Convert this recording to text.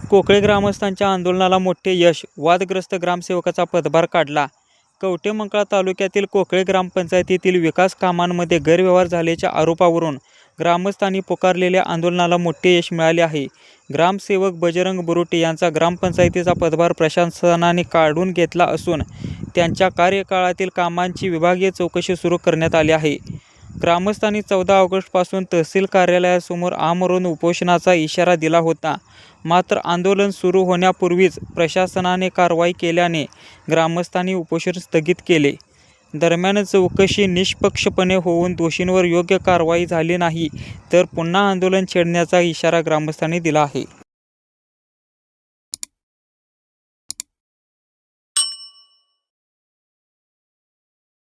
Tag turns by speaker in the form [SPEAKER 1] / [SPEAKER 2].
[SPEAKER 1] कोकळे ग्रामस्थांच्या आंदोलनाला मोठे यश, वादग्रस्त ग्रामसेवकाचा पदभार काढला. कवठेमंकाळ तालुक्यातील कोकळे ग्रामपंचायतीतील विकास कामांमध्ये गैरव्यवहार झाल्याच्या आरोपावरून ग्रामस्थांनी पुकारलेल्या आंदोलनाला मोठे यश मिळाले आहे. ग्रामसेवक बजरंग बुरुटे यांचा ग्रामपंचायतीचा पदभार प्रशासनाने काढून घेतला असून त्यांच्या कार्यकाळातील कामांची विभागीय चौकशी सुरू करण्यात आली आहे. ग्रामस्थांनी 14 ऑगस्टपासून तहसील कार्यालयासमोर आमरण उपोषणाचा इशारा दिला होता. मात्र आंदोलन सुरू होण्यापूर्वीच प्रशासनाने कारवाई केल्याने ग्रामस्थांनी उपोषण स्थगित केले. दरम्यान चौकशी निष्पक्षपणे होऊन दोषींवर योग्य कारवाई झाली नाही तर पुन्हा आंदोलन छेडण्याचा इशारा ग्रामस्थांनी दिला आहे.